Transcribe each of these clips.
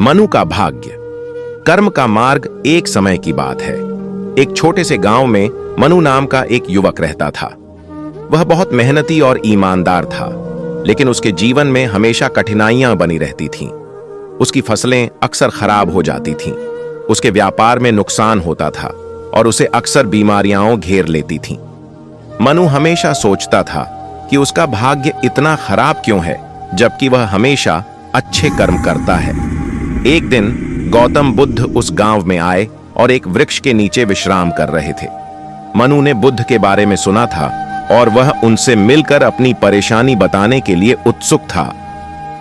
मनु का भाग्य। कर्म का मार्ग एक समय की बात है। एक छोटे से गांव में मनु नाम का एक युवक रहता था। वह बहुत मेहनती और ईमानदार था, लेकिन उसके जीवन में हमेशा कठिनाइयां बनी रहती थीं। उसकी फसलें अक्सर खराब हो जाती थीं, उसके व्यापार में नुकसान होता था और उसे अक्सर बीमारियां घेर लेती थीं। मनु हमेशा सोचता था कि उसका भाग्य इतना खराब क्यों है, जबकि वह हमेशा अच्छे कर्म करता है। एक दिन गौतम बुद्ध उस गांव में आए और एक वृक्ष के नीचे विश्राम कर रहे थे। मनु ने बुद्ध के बारे में सुना था और वह उनसे मिलकर अपनी परेशानी बताने के लिए उत्सुक था।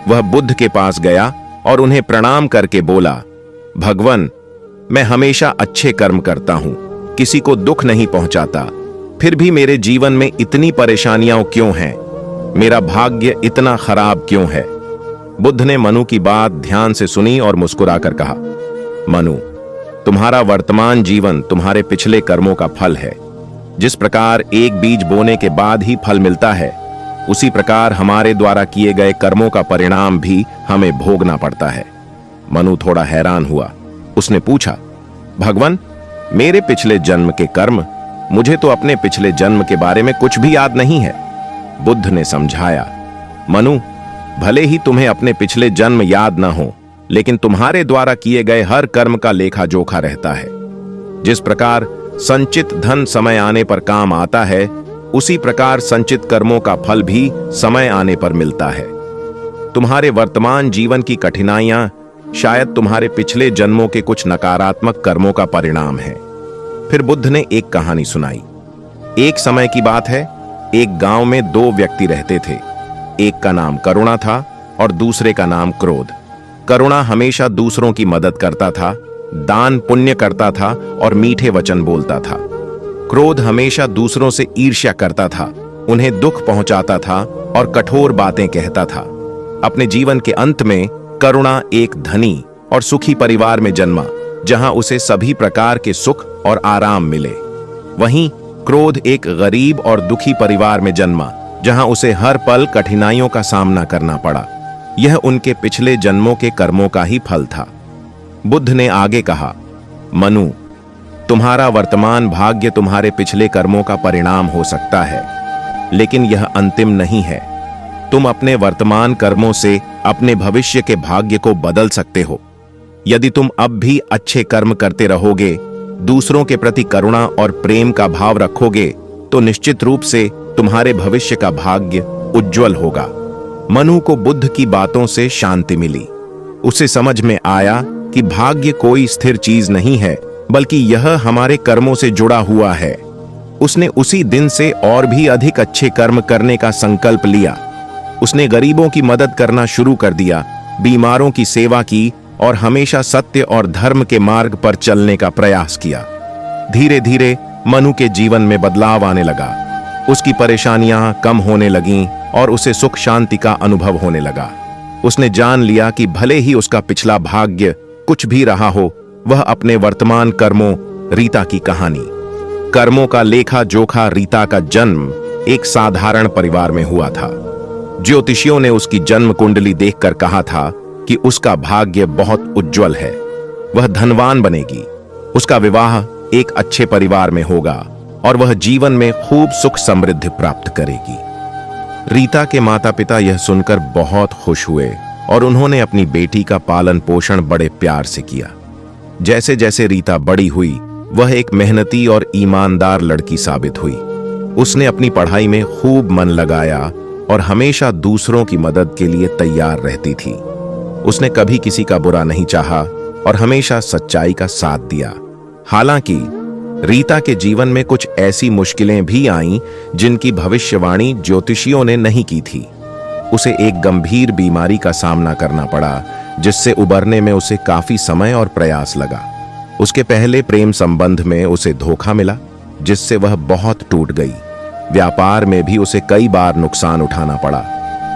वह बुद्ध के पास गया और उन्हें प्रणाम करके बोला, भगवान, मैं हमेशा अच्छे कर्म करता हूं, किसी को दुख नहीं पहुंचाता, फिर भी मेरे जीवन में इतनी परेशानियां क्यों हैं? मेरा भाग्य इतना खराब क्यों है? बुद्ध ने मनु की बात ध्यान से सुनी और मुस्कुराकर कहा, मनु, तुम्हारा वर्तमान जीवन तुम्हारे पिछले कर्मों का फल है। जिस प्रकार एक बीज बोने के बाद ही फल मिलता है, उसी प्रकार हमारे द्वारा किए गए कर्मों का परिणाम भी हमें भोगना पड़ता है। मनु थोड़ा हैरान हुआ। उसने पूछा, भगवान, मेरे पिछले जन्म के कर्म? मुझे तो अपने पिछले जन्म के बारे में कुछ भी याद नहीं है। बुद्ध ने समझाया, मनु, भले ही तुम्हें अपने पिछले जन्म याद ना हो, लेकिन तुम्हारे द्वारा किए गए हर कर्म का लेखा जोखा रहता है। जिस प्रकार संचित धन समय आने पर काम आता है, उसी प्रकार संचित कर्मों का फल भी समय आने पर मिलता है। तुम्हारे वर्तमान जीवन की कठिनाइयां शायद तुम्हारे पिछले जन्मों के कुछ नकारात्मक कर्मों का परिणाम है। फिर बुद्ध ने एक कहानी सुनाई। एक समय की बात है, एक गांव में दो व्यक्ति रहते थे। एक का नाम करुणा था और दूसरे का नाम क्रोध। करुणा हमेशा दूसरों की मदद करता था, दान पुण्य करता था और मीठे वचन बोलता था। क्रोध हमेशा दूसरों से ईर्ष्या करता था, उन्हें दुख पहुंचाता था और कठोर बातें कहता था। अपने जीवन के अंत में करुणा एक धनी और सुखी परिवार में जन्मा, जहां उसे सभी प्रकार के सुख और आराम मिले। वहीं क्रोध एक गरीब और दुखी परिवार में जन्मा, जहां उसे हर पल कठिनाइयों का सामना करना पड़ा। यह उनके पिछले जन्मों के कर्मों का ही फल था। बुद्ध ने आगे कहा, मनु, तुम्हारा वर्तमान भाग्य तुम्हारे पिछले कर्मों का परिणाम हो सकता है, लेकिन यह अंतिम नहीं है। तुम अपने वर्तमान कर्मों से अपने भविष्य के भाग्य को बदल सकते हो। यदि तुम अब भी अच्छे कर्म करते रहोगे, दूसरों के प्रति करुणा और प्रेम का भाव रखोगे, तो निश्चित रूप से तुम्हारे भविष्य का भाग्य उज्जवल होगा। मनु को बुद्ध की बातों से शांति मिली। उसे समझ में आया कि भाग्य कोई स्थिर चीज नहीं है, बल्कि यह हमारे कर्मों से जुड़ा हुआ है। उसने उसी दिन से और भी अधिक अच्छे कर्म करने का संकल्प लिया। उसने गरीबों की मदद करना शुरू कर दिया, बीमारों की सेवा की और हमेशा सत्य और धर्म के मार्ग पर चलने का प्रयास किया। धीरे धीरे मनु के जीवन में बदलाव आने लगा। उसकी परेशानियां कम होने लगीं और उसे सुख शांति का अनुभव होने लगा। उसने जान लिया कि भले ही उसका पिछला भाग्य कुछ भी रहा हो, वह अपने वर्तमान कर्मों, रीता की कहानी। कर्मों का लेखा जोखा। रीता का जन्म एक साधारण परिवार में हुआ था। ज्योतिषियों ने उसकी जन्म कुंडली देखकर कहा था कि उसका भाग्य बहुत उज्जवल है, वह धनवान बनेगी, उसका विवाह एक अच्छे परिवार में होगा और वह जीवन में खूब सुख समृद्धि प्राप्त करेगी। रीता के माता पिता यह सुनकर बहुत खुश हुए और उन्होंने अपनी बेटी का पालन पोषण बड़े प्यार से किया। जैसे जैसे रीता बड़ी हुई, वह एक मेहनती और ईमानदार लड़की साबित हुई। उसने अपनी पढ़ाई में खूब मन लगाया और हमेशा दूसरों की मदद के लिए तैयार रहती थी। उसने कभी किसी का बुरा नहीं चाहा और हमेशा सच्चाई का साथ दिया। हालांकि रीता के जीवन में कुछ ऐसी मुश्किलें भी आईं जिनकी भविष्यवाणी ज्योतिषियों ने नहीं की थी। उसे एक गंभीर बीमारी का सामना करना पड़ा, जिससे उबरने में उसे काफी समय और प्रयास लगा। उसके पहले प्रेम संबंध में उसे धोखा मिला, जिससे वह बहुत टूट गई। व्यापार में भी उसे कई बार नुकसान उठाना पड़ा।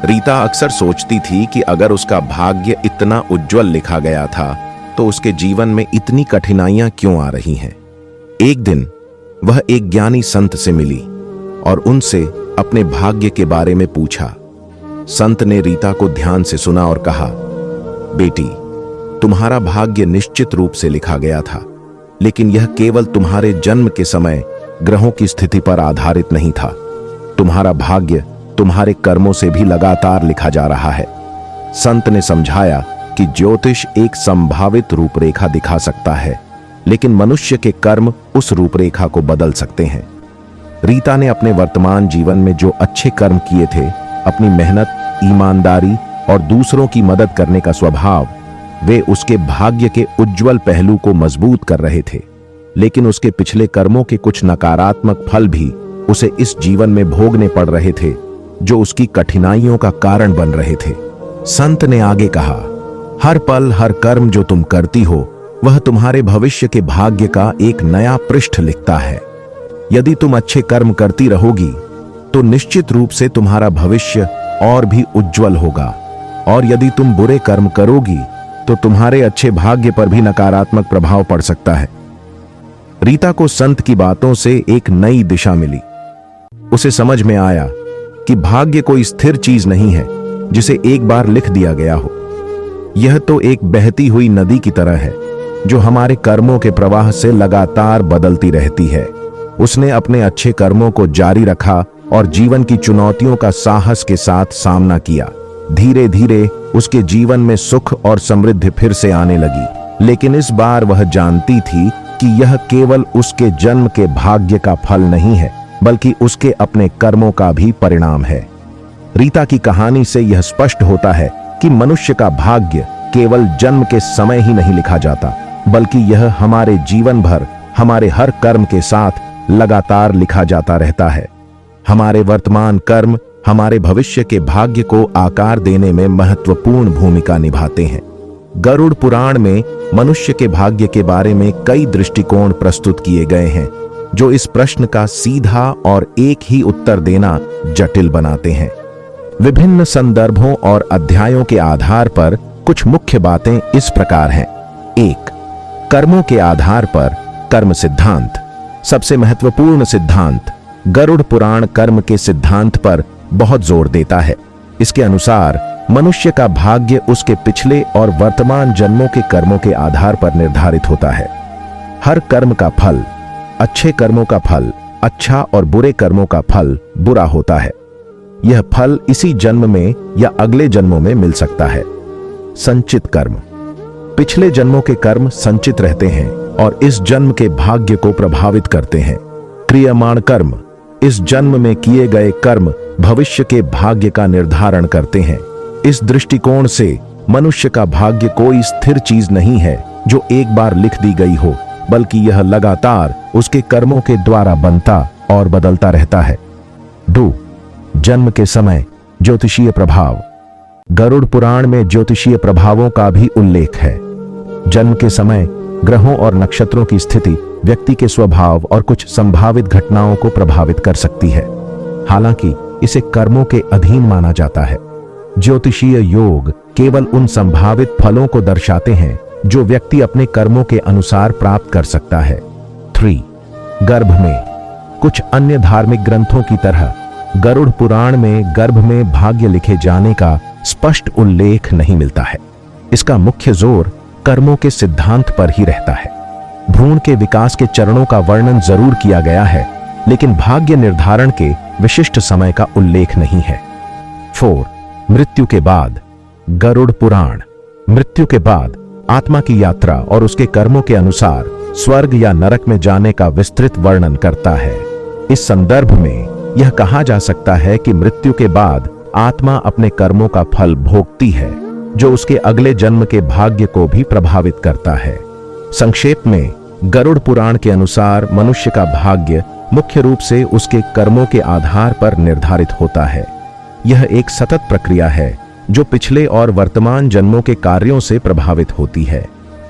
रीता अक्सर सोचती थी कि अगर उसका भाग्य इतना उज्जवल लिखा गया था, तो उसके जीवन में इतनी कठिनाइयां क्यों आ रही हैं। एक दिन वह एक ज्ञानी संत से मिली और उनसे अपने भाग्य के बारे में पूछा। संत ने रीता को ध्यान से सुना और कहा, बेटी, तुम्हारा भाग्य निश्चित रूप से लिखा गया था, लेकिन यह केवल तुम्हारे जन्म के समय ग्रहों की स्थिति पर आधारित नहीं था। तुम्हारा भाग्य तुम्हारे कर्मों से भी लगातार लिखा जा रहा है। संत ने समझाया कि ज्योतिष एक संभावित रूपरेखा दिखा सकता है, लेकिन मनुष्य के कर्म उस रूपरेखा को बदल सकते हैं। रीता ने अपने वर्तमान जीवन में जो अच्छे कर्म किए थे, अपनी मेहनत, ईमानदारी और दूसरों की मदद करने का स्वभाव, वे उसके भाग्य के उज्जवल पहलू को मजबूत कर रहे थे। लेकिन उसके पिछले कर्मों के कुछ नकारात्मक फल भी उसे इस जीवन में भोगने पड़ रहे थे, जो उसकी कठिनाइयों का कारण बन रहे थे। संत ने आगे कहा, हर पल हर कर्म जो तुम करती हो, वह तुम्हारे भविष्य के भाग्य का एक नया पृष्ठ लिखता है। यदि तुम अच्छे कर्म करती रहोगी तो निश्चित रूप से तुम्हारा भविष्य और भी उज्जवल होगा, और यदि तुम बुरे कर्म करोगी तो तुम्हारे अच्छे भाग्य पर भी नकारात्मक प्रभाव पड़ सकता है। रीता को संत की बातों से एक नई दिशा मिली। उसे समझ में आया कि भाग्य कोई स्थिर चीज नहीं है जिसे एक बार लिख दिया गया हो। यह तो एक बहती हुई नदी की तरह है जो हमारे कर्मों के प्रवाह से लगातार बदलती रहती है। उसने अपने अच्छे कर्मों को जारी रखा और जीवन की चुनौतियों का साहस के साथ सामना किया। धीरे धीरे उसके जीवन में सुख और समृद्धि फिर से आने लगी, लेकिन इस बार वह जानती थी कि यह केवल उसके जन्म के भाग्य का फल नहीं है, बल्कि उसके अपने कर्मों का भी परिणाम है। रीता की कहानी से यह स्पष्ट होता है कि मनुष्य का भाग्य केवल जन्म के समय ही नहीं लिखा जाता, बल्कि यह हमारे जीवन भर हमारे हर कर्म के साथ लगातार लिखा जाता रहता है। हमारे वर्तमान कर्म हमारे भविष्य के भाग्य को आकार देने में महत्वपूर्ण भूमिका निभाते हैं। गरुड़ पुराण में मनुष्य के भाग्य के बारे में कई दृष्टिकोण प्रस्तुत किए गए हैं, जो इस प्रश्न का सीधा और एक ही उत्तर देना जटिल बनाते हैं। विभिन्न संदर्भों और अध्यायों के आधार पर कुछ मुख्य बातें इस प्रकार हैं। 1. कर्मों के आधार पर कर्म सिद्धांत। सबसे महत्वपूर्ण सिद्धांत गरुड़ पुराण कर्म के सिद्धांत पर बहुत जोर देता है। इसके अनुसार मनुष्य का भाग्य उसके पिछले और वर्तमान जन्मों के कर्मों के आधार पर निर्धारित होता है। हर कर्म का फल, अच्छे कर्मों का फल अच्छा और बुरे कर्मों का फल बुरा होता है। यह फल इसी जन्म में या अगले जन्मों में मिल सकता है। संचित कर्म। पिछले जन्मों के कर्म संचित रहते हैं और इस जन्म के भाग्य को प्रभावित करते हैं। क्रियमाण कर्म। इस जन्म में किए गए कर्म भविष्य के भाग्य का निर्धारण करते हैं। इस दृष्टिकोण से मनुष्य का भाग्य कोई स्थिर चीज नहीं है जो एक बार लिख दी गई हो, बल्कि यह लगातार उसके कर्मों के द्वारा बनता और बदलता रहता है। 2. जन्म के समय ज्योतिषीय प्रभाव। गरुड़ पुराण में ज्योतिषीय प्रभावों का भी उल्लेख है। जन्म के समय ग्रहों और नक्षत्रों की स्थिति व्यक्ति के स्वभाव और कुछ संभावित घटनाओं को प्रभावित कर सकती है। हालांकि इसे कर्मों के अधीन माना जाता है। ज्योतिषीय योग केवल उन संभावित फलों को दर्शाते हैं जो व्यक्ति अपने कर्मों के अनुसार प्राप्त कर सकता है। 3. गर्भ में। कुछ अन्य धार्मिक ग्रंथों की तरह गरुड़ पुराण में गर्भ में भाग्य लिखे जाने का स्पष्ट उल्लेख नहीं मिलता है। इसका मुख्य जोर कर्मों के सिद्धांत पर ही रहता है। भ्रूण के विकास के चरणों का वर्णन जरूर किया गया है, लेकिन भाग्य निर्धारण के विशिष्ट समय का उल्लेख नहीं है। 4. मृत्यु के बाद। गरुड़ पुराण मृत्यु के बाद आत्मा की यात्रा और उसके कर्मों के अनुसार स्वर्ग या नरक में जाने का विस्तृत वर्णन करता है। इस संदर्भ में यह कहा जा सकता है कि मृत्यु के बाद आत्मा अपने कर्मों का फल भोगती है, जो उसके अगले जन्म के भाग्य को भी प्रभावित करता है। संक्षेप में गरुड़ पुराण के अनुसार मनुष्य का भाग्य मुख्य रूप से उसके कर्मों के आधार पर निर्धारित होता है। यह एक सतत प्रक्रिया है जो पिछले और वर्तमान जन्मों के कार्यों से प्रभावित होती है।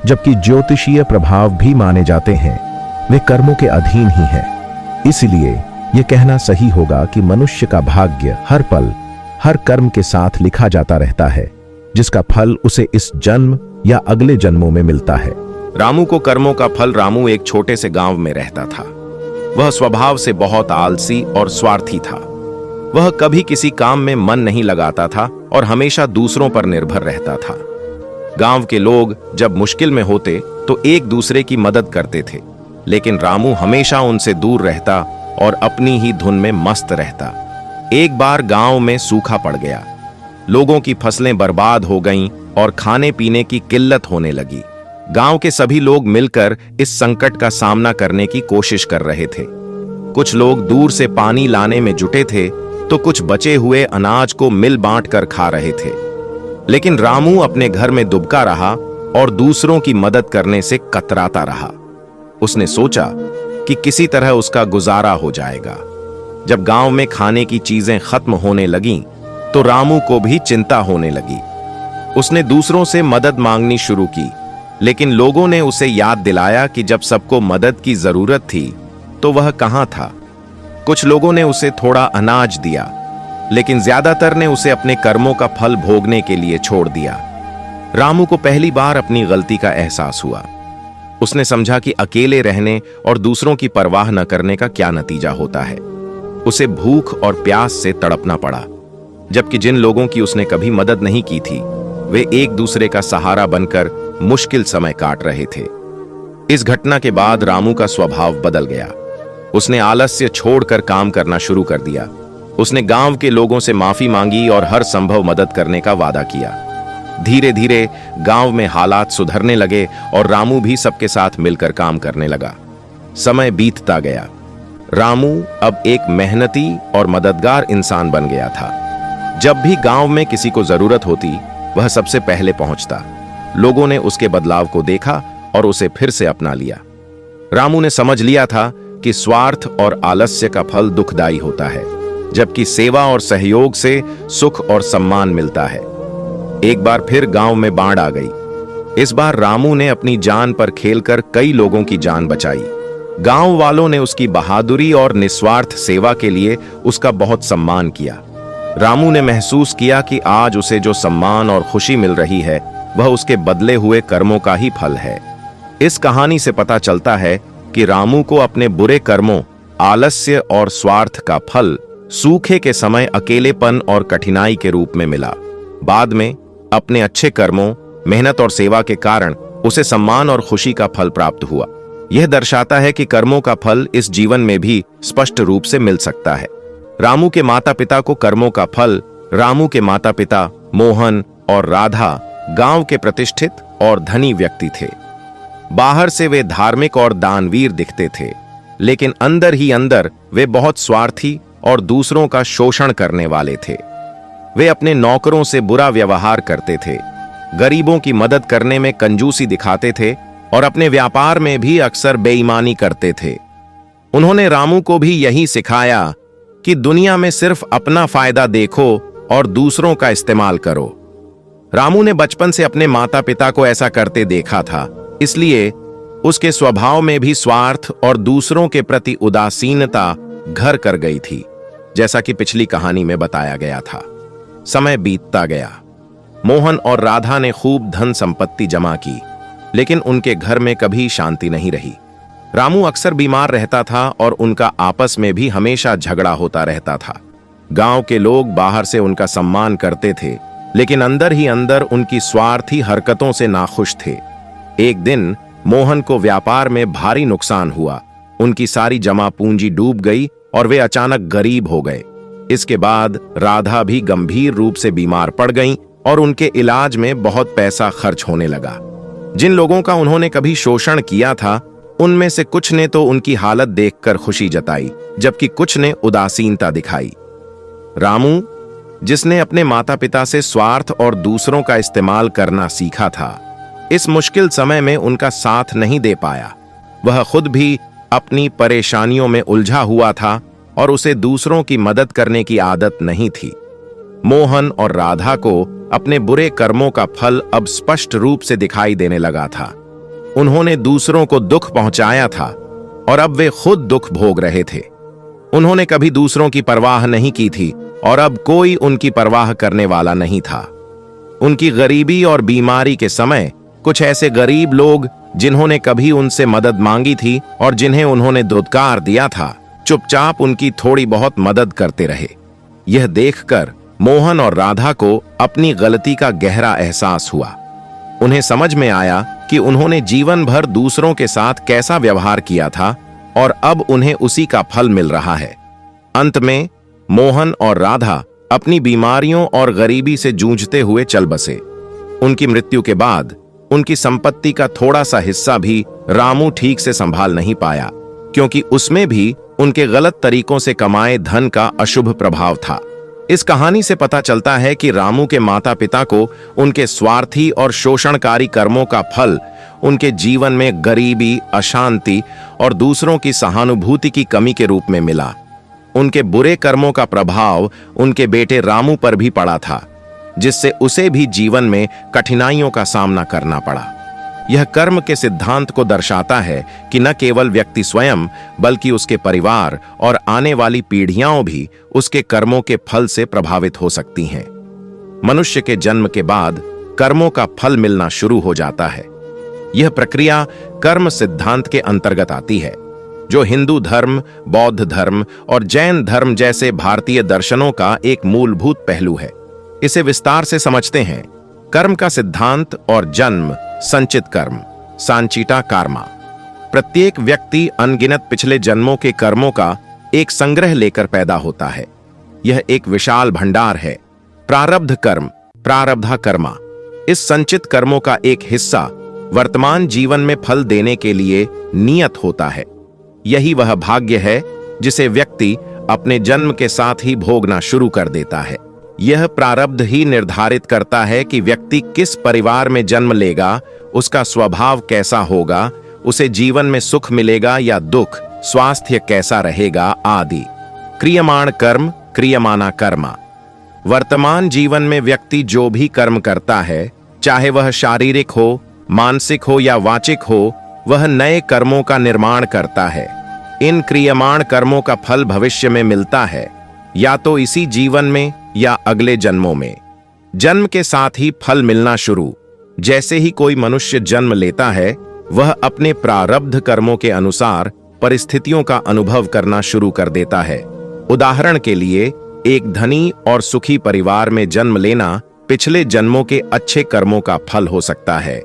जबकि ज्योतिषीय प्रभाव भी माने जाते हैं, वे कर्मों के अधीन ही हैं। इसलिए यह कहना सही होगा कि मनुष्य का भाग्य हर पल हर कर्म के साथ लिखा जाता रहता है, जिसका फल उसे इस जन्म या अगले जन्मों में मिलता है। रामू को कर्मों का फल। रामू एक छोटे से गांव में रहता था। वह स्वभाव से बहुत आलसी और स्वार्थी था। वह कभी किसी काम में मन नहीं लगाता था और हमेशा दूसरों पर निर्भर रहता था। गांव के लोग जब मुश्किल में होते तो एक दूसरे की मदद करते थे, लेकिन रामू हमेशा उनसे दूर रहता और अपनी ही धुन में मस्त रहता। एक बार गांव में सूखा पड़ गया, लोगों की फसलें बर्बाद हो गईं और खाने पीने की किल्लत होने लगी। गांव के सभी लोग मिलकर इस संकट का सामना करने की कोशिश कर रहे थे। कुछ लोग दूर से पानी लाने में जुटे थे तो कुछ बचे हुए अनाज को मिल बांट कर खा रहे थे। लेकिन रामू अपने घर में दुबका रहा और दूसरों की मदद करने से कतराता रहा। उसने सोचा कि किसी तरह उसका गुजारा हो जाएगा। जब गांव में खाने की चीजें खत्म होने लगीं, तो रामू को भी चिंता होने लगी। उसने दूसरों से मदद मांगनी शुरू की, लेकिन लोगों ने उसे याद दिलाया कि जब सबको मदद की जरूरत थी तो वह कहां था। कुछ लोगों ने उसे थोड़ा अनाज दिया, लेकिन ज्यादातर ने उसे अपने कर्मों का फल भोगने के लिए छोड़ दिया। रामू को पहली बार अपनी गलती का एहसास हुआ। उसने समझा कि अकेले रहने और दूसरों की परवाह न करने का क्या नतीजा होता है। उसे भूख और प्यास से तड़पना पड़ा, जबकि जिन लोगों की उसने कभी मदद नहीं की थी वे एक दूसरे का सहारा बनकर मुश्किल समय काट रहे थे। इस घटना के बाद रामू का स्वभाव बदल गया। उसने आलस्य छोड़कर काम करना शुरू कर दिया। उसने गांव के लोगों से माफी मांगी और हर संभव मदद करने का वादा किया। धीरे धीरे गांव में हालात सुधरने लगे और रामू भी सबके साथ मिलकर काम करने लगा। समय बीतता गया। रामू अब एक मेहनती और मददगार इंसान बन गया था। जब भी गांव में किसी को जरूरत होती, वह सबसे पहले पहुंचता। लोगों ने उसके बदलाव को देखा और उसे फिर से अपना लिया। रामू ने समझ लिया था कि स्वार्थ और आलस्य का फल दुखदाई होता है, जबकि सेवा और सहयोग से सुख और सम्मान मिलता है। एक बार फिर गांव में बाढ़ आ गई। इस बार रामू ने अपनी जान पर खेलकर कई लोगों की जान बचाई। गांव वालों ने उसकी बहादुरी और निस्वार्थ सेवा के लिए उसका बहुत सम्मान किया। रामू ने महसूस किया कि आज उसे जो सम्मान और खुशी मिल रही है वह उसके बदले हुए कर्मों का ही फल है। इस कहानी से पता चलता है कि रामू को अपने बुरे कर्मों, आलस्य और स्वार्थ का फल सूखे के समय अकेलेपन और कठिनाई के रूप में मिला। बाद में अपने अच्छे कर्मों, मेहनत और सेवा के कारण उसे सम्मान और खुशी का फल प्राप्त हुआ। यह दर्शाता है कि कर्मों का फल इस जीवन में भी स्पष्ट रूप से मिल सकता है। रामू के माता पिता को कर्मों का फल। रामू के माता पिता मोहन और राधा गांव के प्रतिष्ठित और धनी व्यक्ति थे। बाहर से वे धार्मिक और दानवीर दिखते थे, लेकिन अंदर ही अंदर वे बहुत स्वार्थी और दूसरों का शोषण करने वाले थे। वे अपने नौकरों से बुरा व्यवहार करते थे, गरीबों की मदद करने में कंजूसी दिखाते थे और अपने व्यापार में भी अक्सर बेईमानी करते थे। उन्होंने रामू को भी यही सिखाया कि दुनिया में सिर्फ अपना फायदा देखो और दूसरों का इस्तेमाल करो। रामू ने बचपन से अपने माता पिता को ऐसा करते देखा था, इसलिए उसके स्वभाव में भी स्वार्थ और दूसरों के प्रति उदासीनता घर कर गई थी, जैसा कि पिछली कहानी में बताया गया था। समय बीतता गया। मोहन और राधा ने खूब धन संपत्ति जमा की, लेकिन उनके घर में कभी शांति नहीं रही। रामू अक्सर बीमार रहता था और उनका आपस में भी हमेशा झगड़ा होता रहता था। गांव के लोग बाहर से उनका सम्मान करते थे, लेकिन अंदर ही अंदर उनकी स्वार्थी हरकतों से नाखुश थे। एक दिन मोहन को व्यापार में भारी नुकसान हुआ। उनकी सारी जमा पूंजी डूब गई और वे अचानक गरीब हो गए। इसके बाद राधा भी गंभीर रूप से बीमार पड़ गईं और उनके इलाज में बहुत पैसा खर्च होने लगा। जिन लोगों का उन्होंने कभी शोषण किया था, उनमें से कुछ ने तो उनकी हालत देखकर खुशी जताई, जबकि कुछ ने उदासीनता दिखाई। रामू, जिसने अपने माता पिता से स्वार्थ और दूसरों का इस्तेमाल करना सीखा था, इस मुश्किल समय में उनका साथ नहीं दे पाया। वह खुद भी अपनी परेशानियों में उलझा हुआ था और उसे दूसरों की मदद करने की आदत नहीं थी। मोहन और राधा को अपने बुरे कर्मों का फल अब स्पष्ट रूप से दिखाई देने लगा था। उन्होंने दूसरों को दुख पहुंचाया था और अब वे खुद दुख भोग रहे थे। उन्होंने कभी दूसरों की परवाह नहीं की थी और अब कोई उनकी परवाह करने वाला नहीं था। उनकी गरीबी और बीमारी के समय कुछ ऐसे गरीब लोग जिन्होंने कभी उनसे मदद मांगी थी और जिन्हें उन्होंने दुत्कार दिया था, चुपचाप उनकी थोड़ी बहुत मदद करते रहे। यह देखकर मोहन और राधा को अपनी गलती का गहरा एहसास हुआ। उन्हें समझ में आया कि उन्होंने जीवन भर दूसरों के साथ कैसा व्यवहार किया था और अब उन्हें उसी का फल मिल रहा है। अंत में मोहन और राधा अपनी बीमारियों और गरीबी से जूझते हुए चल बसे। उनकी मृत्यु के बाद उनकी संपत्ति का थोड़ा सा हिस्सा भी रामू ठीक से संभाल नहीं पाया, क्योंकि उसमें भी उनके गलत तरीकों से कमाए धन का अशुभ प्रभाव था। इस कहानी से पता चलता है कि रामू के माता पिता को उनके स्वार्थी और शोषणकारी कर्मों का फल उनके जीवन में गरीबी, अशांति और दूसरों की सहानुभूति की कमी के रूप में मिला। उनके बुरे कर्मों का प्रभाव उनके बेटे रामू पर भी पड़ा था, जिससे उसे भी जीवन में कठिनाइयों का सामना करना पड़ा। यह कर्म के सिद्धांत को दर्शाता है कि न केवल व्यक्ति स्वयं बल्कि उसके परिवार और आने वाली पीढ़ियां भी उसके कर्मों के फल से प्रभावित हो सकती हैं। मनुष्य के जन्म के बाद कर्मों का फल मिलना शुरू हो जाता है। यह प्रक्रिया कर्म सिद्धांत के अंतर्गत आती है, जो हिंदू धर्म, बौद्ध धर्म और जैन धर्म जैसे भारतीय दर्शनों का एक मूलभूत पहलू है। इसे विस्तार से समझते हैं। कर्म का सिद्धांत और जन्म संचित कर्म, सांचिता कार्मा। प्रत्येक व्यक्ति अनगिनत पिछले जन्मों के कर्मों का एक संग्रह लेकर पैदा होता है। यह एक विशाल भंडार है। प्रारब्ध कर्म, प्रारब्धा कर्मा। इस संचित कर्मों का एक हिस्सा वर्तमान जीवन में फल देने के लिए नियत होता है। यही वह भाग्य है जिसे व्यक्ति अपने जन्म के साथ ही भोगना शुरू कर देता है। यह प्रारब्ध ही निर्धारित करता है कि व्यक्ति किस परिवार में जन्म लेगा, उसका स्वभाव कैसा होगा, उसे जीवन में सुख मिलेगा या दुख, स्वास्थ्य कैसा रहेगा आदि। क्रियमाण कर्म, क्रियमाना कर्मा। वर्तमान जीवन में व्यक्ति जो भी कर्म करता है, चाहे वह शारीरिक हो, मानसिक हो या वाचिक हो, वह नए कर्मों का निर्माण करता है। इन क्रियमाण कर्मों का फल भविष्य में मिलता है, या तो इसी जीवन में या अगले जन्मों में। जन्म के साथ ही फल मिलना शुरू। जैसे ही कोई मनुष्य जन्म लेता है, वह अपने प्रारब्ध कर्मों के अनुसार परिस्थितियों का अनुभव करना शुरू कर देता है। उदाहरण के लिए, एक धनी और सुखी परिवार में जन्म लेना पिछले जन्मों के अच्छे कर्मों का फल हो सकता है।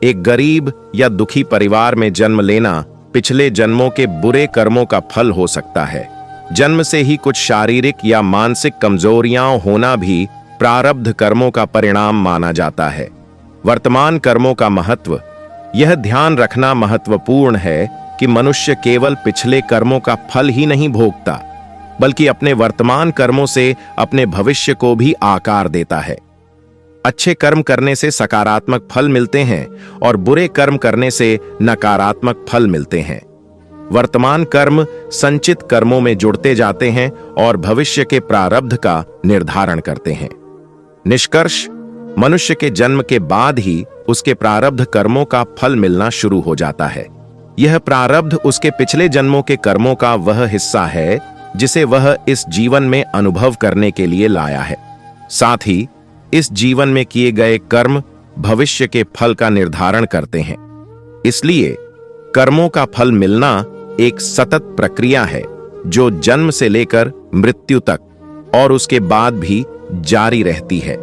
एक गरीब या दुखी परिवार में जन्म लेना पिछले जन्मों के बुरे कर्मों का फल हो सकता है। जन्म से ही कुछ शारीरिक या मानसिक कमजोरियां होना भी प्रारब्ध कर्मों का परिणाम माना जाता है। वर्तमान कर्मों का महत्व। यह ध्यान रखना महत्वपूर्ण है कि मनुष्य केवल पिछले कर्मों का फल ही नहीं भोगता, बल्कि अपने वर्तमान कर्मों से अपने भविष्य को भी आकार देता है। अच्छे कर्म करने से सकारात्मक फल मिलते हैं और बुरे कर्म करने से नकारात्मक फल मिलते हैं। वर्तमान कर्म संचित कर्मों में जुड़ते जाते हैं और भविष्य के प्रारब्ध का निर्धारण करते हैं। निष्कर्ष, मनुष्य के जन्म के बाद ही उसके प्रारब्ध कर्मों का फल मिलना शुरू हो जाता है। यह प्रारब्ध उसके पिछले जन्मों के कर्मों का वह हिस्सा है जिसे वह इस जीवन में अनुभव करने के लिए लाया है। साथ ही इस जीवन में किए गए कर्म भविष्य के फल का निर्धारण करते हैं। इसलिए कर्मों का फल मिलना एक सतत प्रक्रिया है जो जन्म से लेकर मृत्यु तक और उसके बाद भी जारी रहती है।